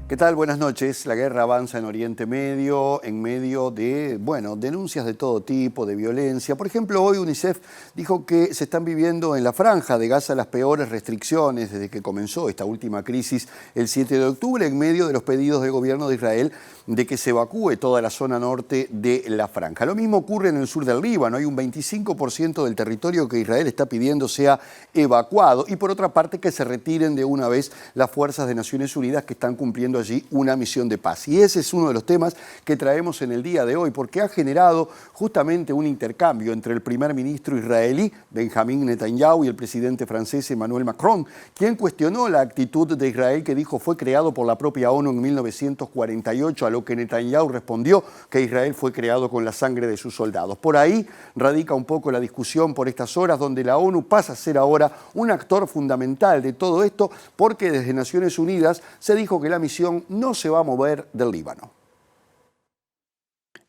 ¿Qué tal? Buenas noches. La guerra avanza en Oriente Medio en medio de, denuncias de todo tipo, de violencia. Por ejemplo, hoy UNICEF dijo que se están viviendo en la franja de Gaza las peores restricciones desde que comenzó esta última crisis el 7 de octubre en medio de los pedidos del gobierno de Israel de que se evacúe toda la zona norte de la franja. Lo mismo ocurre en el sur del Líbano. Hay un 25% del territorio que Israel está pidiendo sea evacuado y por otra parte que se retiren de una vez las fuerzas de Naciones Unidas que están cumpliendo allí una misión de paz. Y ese es uno de los temas que traemos en el día de hoy porque ha generado justamente un intercambio entre el primer ministro israelí Benjamín Netanyahu y el presidente francés Emmanuel Macron, quien cuestionó la actitud de Israel que dijo fue creado por la propia ONU en 1948, a lo que Netanyahu respondió que Israel fue creado con la sangre de sus soldados. Por ahí radica un poco la discusión por estas horas donde la ONU pasa a ser ahora un actor fundamental de todo esto porque desde Naciones Unidas se dijo que la misión no se va a mover del Líbano.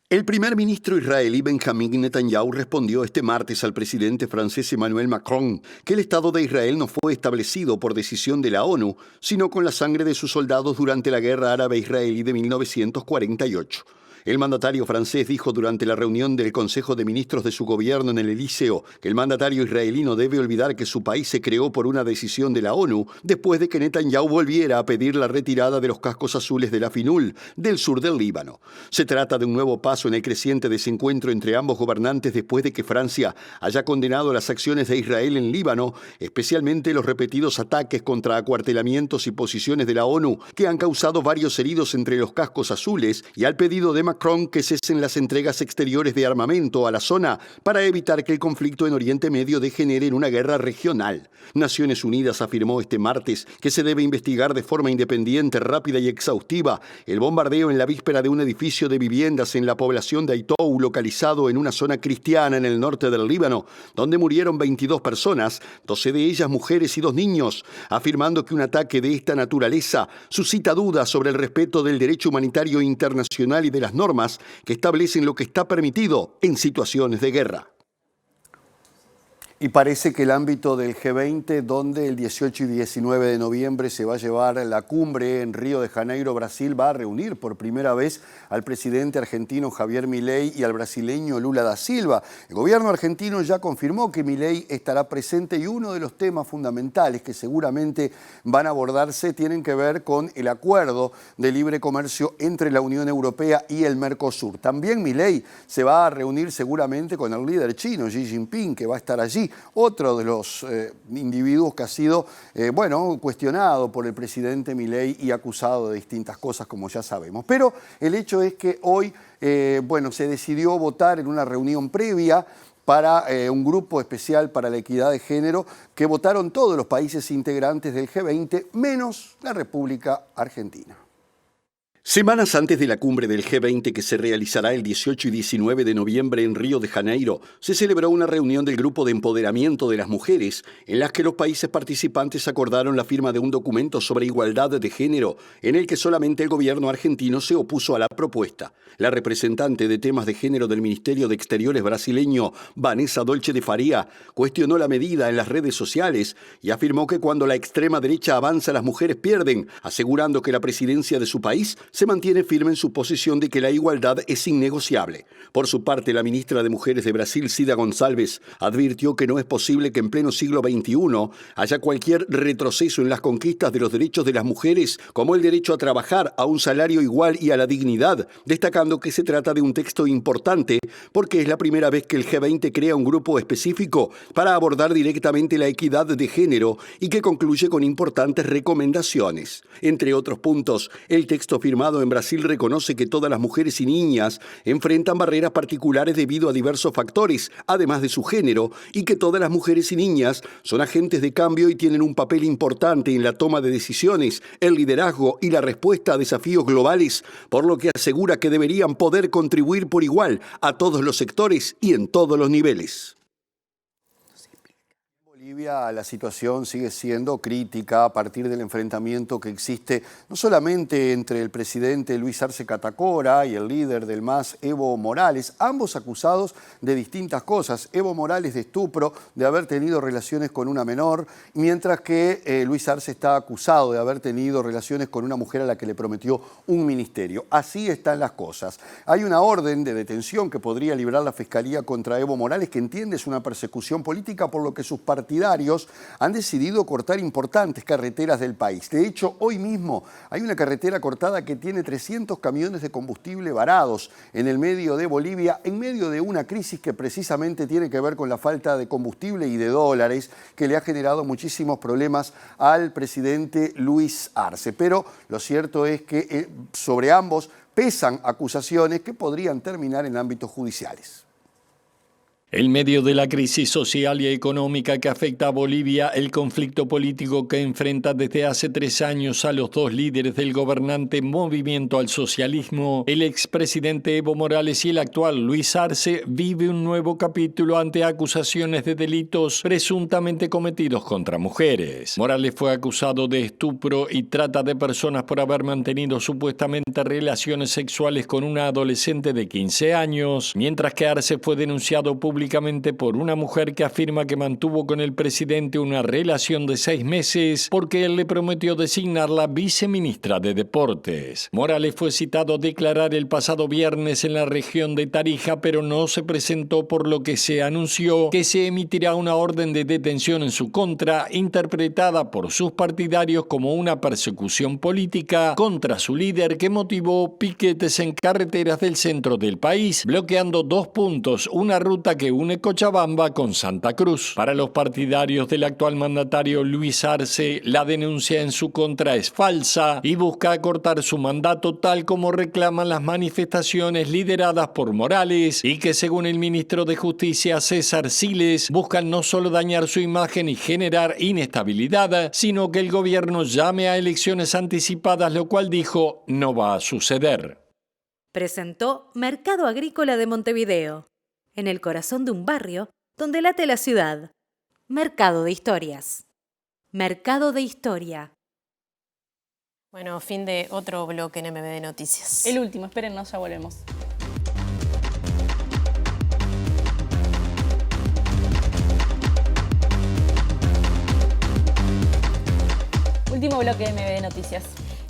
El primer ministro israelí Benjamín Netanyahu respondió este martes al presidente francés Emmanuel Macron que el Estado de Israel no fue establecido por decisión de la ONU, sino con la sangre de sus soldados durante la guerra árabe-israelí de 1948. El mandatario francés dijo durante la reunión del Consejo de Ministros de su gobierno en el Elíseo que el mandatario israelí no debe olvidar que su país se creó por una decisión de la ONU después de que Netanyahu volviera a pedir la retirada de los cascos azules de la Finul, del sur del Líbano. Se trata de un nuevo paso en el creciente desencuentro entre ambos gobernantes después de que Francia haya condenado las acciones de Israel en Líbano, especialmente los repetidos ataques contra acuartelamientos y posiciones de la ONU que han causado varios heridos entre los cascos azules y al pedido de Macron que cesen las entregas exteriores de armamento a la zona para evitar que el conflicto en Oriente Medio degenere en una guerra regional. Naciones Unidas afirmó este martes que se debe investigar de forma independiente, rápida y exhaustiva el bombardeo en la víspera de un edificio de viviendas en la población de Aitou, localizado en una zona cristiana en el norte del Líbano, donde murieron 22 personas, 12 de ellas mujeres y 2 niños, afirmando que un ataque de esta naturaleza suscita dudas sobre el respeto del derecho humanitario internacional y de las normas que establecen lo que está permitido en situaciones de guerra. Y parece que el ámbito del G20, donde el 18 y 19 de noviembre se va a llevar la cumbre en Río de Janeiro, Brasil, va a reunir por primera vez al presidente argentino Javier Milei y al brasileño Lula da Silva. El gobierno argentino ya confirmó que Milei estará presente y uno de los temas fundamentales que seguramente van a abordarse tienen que ver con el acuerdo de libre comercio entre la Unión Europea y el Mercosur. También Milei se va a reunir seguramente con el líder chino, Xi Jinping, que va a estar allí. Otro de los individuos que ha sido, cuestionado por el presidente Milei y acusado de distintas cosas, como ya sabemos. Pero el hecho es que hoy, se decidió votar en una reunión previa para un grupo especial para la equidad de género, que votaron todos los países integrantes del G20, menos la República Argentina. Semanas antes de la cumbre del G20 que se realizará el 18 y 19 de noviembre en Río de Janeiro, se celebró una reunión del Grupo de Empoderamiento de las Mujeres, en la que los países participantes acordaron la firma de un documento sobre igualdad de género, en el que solamente el gobierno argentino se opuso a la propuesta. La representante de temas de género del Ministerio de Exteriores brasileño, Vanessa Dolce de Faria, cuestionó la medida en las redes sociales y afirmó que cuando la extrema derecha avanza, las mujeres pierden, asegurando que la presidencia de su país se mantiene firme en su posición de que la igualdad es innegociable. Por su parte, la ministra de Mujeres de Brasil, Cida Gonçalves, advirtió que no es posible que en pleno siglo XXI haya cualquier retroceso en las conquistas de los derechos de las mujeres, como el derecho a trabajar, a un salario igual y a la dignidad, destacando que se trata de un texto importante porque es la primera vez que el G20 crea un grupo específico para abordar directamente la equidad de género y que concluye con importantes recomendaciones. Entre otros puntos, el texto firmado en Brasil reconoce que todas las mujeres y niñas enfrentan barreras particulares debido a diversos factores, además de su género, y que todas las mujeres y niñas son agentes de cambio y tienen un papel importante en la toma de decisiones, el liderazgo y la respuesta a desafíos globales, por lo que asegura que deberían poder contribuir por igual a todos los sectores y en todos los niveles. En Bolivia la situación sigue siendo crítica a partir del enfrentamiento que existe no solamente entre el presidente Luis Arce Catacora y el líder del MAS, Evo Morales, ambos acusados de distintas cosas. Evo Morales de estupro, de haber tenido relaciones con una menor, mientras que Luis Arce está acusado de haber tenido relaciones con una mujer a la que le prometió un ministerio. Así están las cosas. Hay una orden de detención que podría librar la Fiscalía contra Evo Morales, que entiende es una persecución política, por lo que sus partidarios han decidido cortar importantes carreteras del país. De hecho, hoy mismo hay una carretera cortada que tiene 300 camiones de combustible varados en el medio de Bolivia, en medio de una crisis que precisamente tiene que ver con la falta de combustible y de dólares, que le ha generado muchísimos problemas al presidente Luis Arce. Pero lo cierto es que sobre ambos pesan acusaciones que podrían terminar en ámbitos judiciales. En medio de la crisis social y económica que afecta a Bolivia, el conflicto político que enfrenta desde hace 3 años a los dos líderes del gobernante Movimiento al Socialismo, el expresidente Evo Morales y el actual Luis Arce, vive un nuevo capítulo ante acusaciones de delitos presuntamente cometidos contra mujeres. Morales fue acusado de estupro y trata de personas por haber mantenido supuestamente relaciones sexuales con una adolescente de 15 años, mientras que Arce fue denunciado públicamente por una mujer que afirma que mantuvo con el presidente una relación de 6 meses porque él le prometió designarla viceministra de Deportes. Morales fue citado a declarar el pasado viernes en la región de Tarija, pero no se presentó, por lo que se anunció que se emitirá una orden de detención en su contra, interpretada por sus partidarios como una persecución política contra su líder, que motivó piquetes en carreteras del centro del país, bloqueando 2 puntos, una ruta que une Cochabamba con Santa Cruz. Para los partidarios del actual mandatario Luis Arce, la denuncia en su contra es falsa y busca acortar su mandato, tal como reclaman las manifestaciones lideradas por Morales y que, según el ministro de Justicia César Siles, buscan no solo dañar su imagen y generar inestabilidad, sino que el gobierno llame a elecciones anticipadas, lo cual dijo no va a suceder. Presentó Mercado Agrícola de Montevideo, en el corazón de un barrio donde late la ciudad. Mercado de Historias. Mercado de Historia. Bueno, fin de otro bloque en MBD Noticias. El último, espérennos, ya volvemos. bloque de MB Noticias.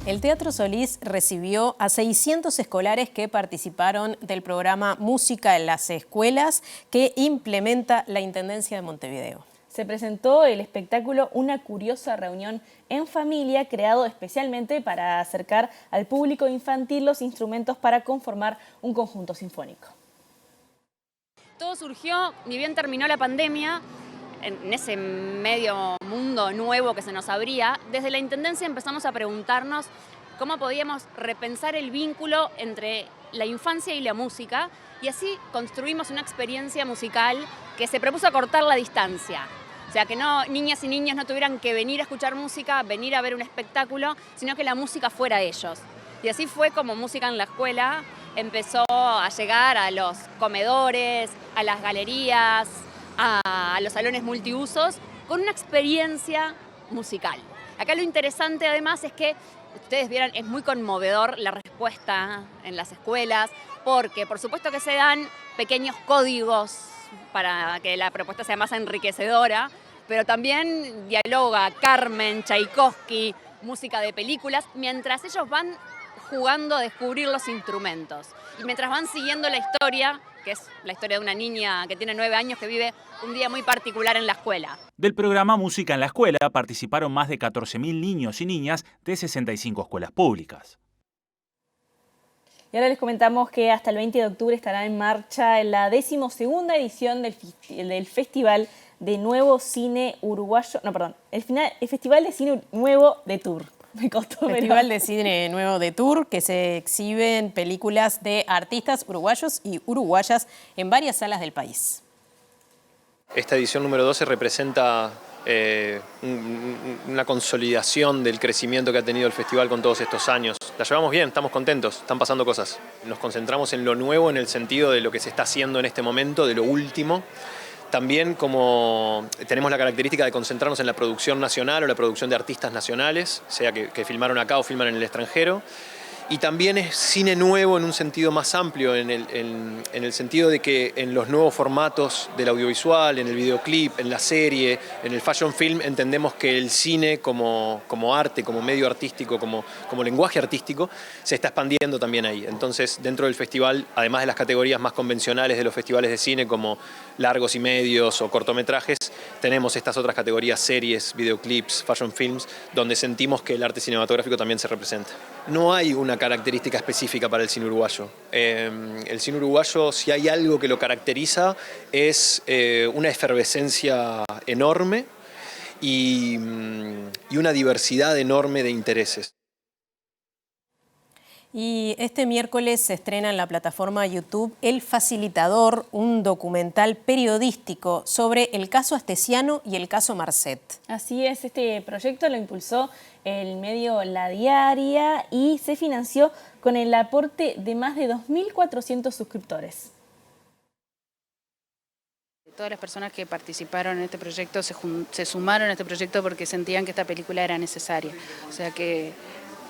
El Teatro Solís recibió a 600 escolares que participaron del programa Música en las Escuelas que implementa la Intendencia de Montevideo. Se presentó el espectáculo Una curiosa reunión en familia, creado especialmente para acercar al público infantil los instrumentos para conformar un conjunto sinfónico. Todo surgió, ni bien terminó la pandemia, en ese medio mundo nuevo que se nos abría. Desde la Intendencia empezamos a preguntarnos cómo podíamos repensar el vínculo entre la infancia y la música, y así construimos una experiencia musical que se propuso acortar la distancia. O sea, que niñas y niños no tuvieran que venir a escuchar música, venir a ver un espectáculo, sino que la música fuera ellos. Y así fue como Música en la Escuela empezó a llegar a los comedores, a las galerías, a los salones multiusos, con una experiencia musical. Acá lo interesante además es que, ustedes vieron, es muy conmovedor la respuesta en las escuelas, porque por supuesto que se dan pequeños códigos para que la propuesta sea más enriquecedora, pero también dialoga Carmen, Tchaikovsky, música de películas, mientras ellos van jugando a descubrir los instrumentos. Y mientras van siguiendo la historia, que es la historia de una niña que tiene 9 años que vive un día muy particular en la escuela. Del programa Música en la Escuela participaron más de 14.000 niños y niñas de 65 escuelas públicas. Y ahora les comentamos que hasta el 20 de octubre estará en marcha la 12ª edición del Festival de Nuevo Cine Uruguayo, el Festival de Cine Nuevo de Tour. Me costó, Festival de Cine Nuevo de Tour, que se exhiben películas de artistas uruguayos y uruguayas en varias salas del país. Esta edición número 12 representa una consolidación del crecimiento que ha tenido el festival con todos estos años. La llevamos bien, estamos contentos, están pasando cosas. Nos concentramos en lo nuevo en el sentido de lo que se está haciendo en este momento, de lo último. También como tenemos la característica de concentrarnos en la producción nacional o la producción de artistas nacionales, sea que filmaron acá o filman en el extranjero. Y también es cine nuevo en un sentido más amplio, en el sentido de que en los nuevos formatos del audiovisual, en el videoclip, en la serie, en el fashion film, entendemos que el cine como arte, como medio artístico, como lenguaje artístico, se está expandiendo también ahí. Entonces, dentro del festival, además de las categorías más convencionales de los festivales de cine, como largos y medios o cortometrajes, tenemos estas otras categorías, series, videoclips, fashion films, donde sentimos que el arte cinematográfico también se representa. No hay una característica específica para el cine uruguayo. El cine uruguayo, si hay algo que lo caracteriza, es una efervescencia enorme y una diversidad enorme de intereses. Y este miércoles se estrena en la plataforma YouTube El Facilitador, un documental periodístico sobre el caso Astesiano y el caso Marcet. Así es, este proyecto lo impulsó el medio La Diaria y se financió con el aporte de más de 2.400 suscriptores. Todas las personas que participaron en este proyecto se sumaron a este proyecto porque sentían que esta película era necesaria. O sea que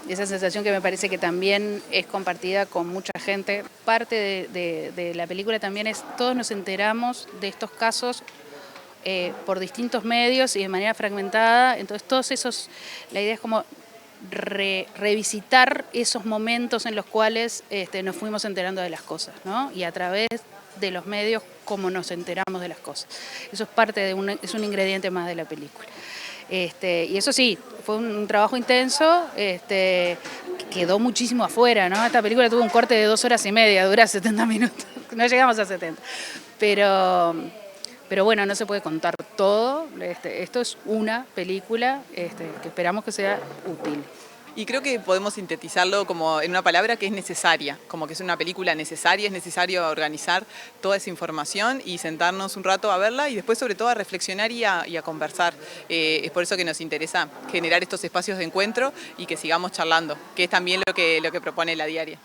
esa sensación que me parece que también es compartida con mucha gente. Parte de la película también es, todos nos enteramos de estos casos por distintos medios y de manera fragmentada, entonces todos esos, la idea es como revisitar esos momentos en los cuales nos fuimos enterando de las cosas, ¿no? Y a través de los medios, cómo nos enteramos de las cosas. Eso es parte es un ingrediente más de la película. Y eso sí, fue un trabajo intenso, quedó muchísimo afuera, ¿no? Esta película tuvo un corte de 2 horas y media, dura 70 minutos, no llegamos a 70. Pero bueno, no se puede contar todo, esto es una película que esperamos que sea útil. Y creo que podemos sintetizarlo como en una palabra que es necesaria, como que es una película necesaria, es necesario organizar toda esa información y sentarnos un rato a verla y después sobre todo a reflexionar y a conversar. Es por eso que nos interesa generar estos espacios de encuentro y que sigamos charlando, que es también lo que propone La Diaria.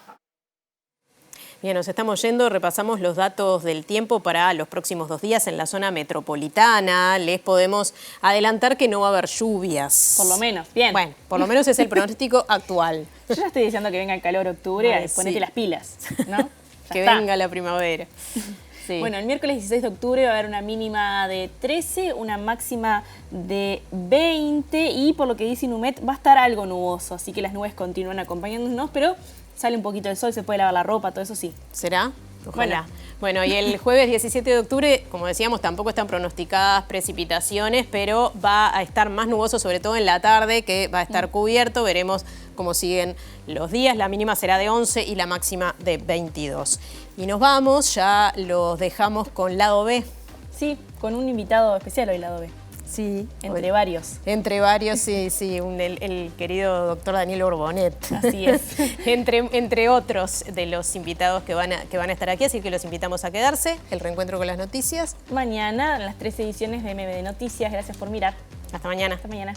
Bien, nos estamos yendo, repasamos los datos del tiempo para los próximos 2 días en la zona metropolitana. Les podemos adelantar que no va a haber lluvias. Por lo menos, bien. Bueno, por lo menos es el pronóstico actual. Yo ya estoy diciendo que venga el calor octubre, ponete las pilas, ¿no? Que venga la primavera. Sí. Bueno, el miércoles 16 de octubre va a haber una mínima de 13, una máxima de 20 y por lo que dice Inumet va a estar algo nuboso, así que las nubes continúan acompañándonos, pero sale un poquito el sol, se puede lavar la ropa, todo eso sí. ¿Será? Ojalá. Bueno, y el jueves 17 de octubre, como decíamos, tampoco están pronosticadas precipitaciones, pero va a estar más nuboso, sobre todo en la tarde, que va a estar cubierto. Veremos cómo siguen los días. La mínima será de 11 y la máxima de 22. Y nos vamos, ya los dejamos con Lado B. Sí, con un invitado especial hoy, Lado B. Sí. Entre varios. Entre varios, sí, el querido doctor Daniel Borbonet. Así es. entre otros de los invitados que van a estar aquí, así que los invitamos a quedarse. El reencuentro con las noticias. Mañana, en las 3 ediciones de MBD Noticias. Gracias por mirar. Hasta mañana. Hasta mañana.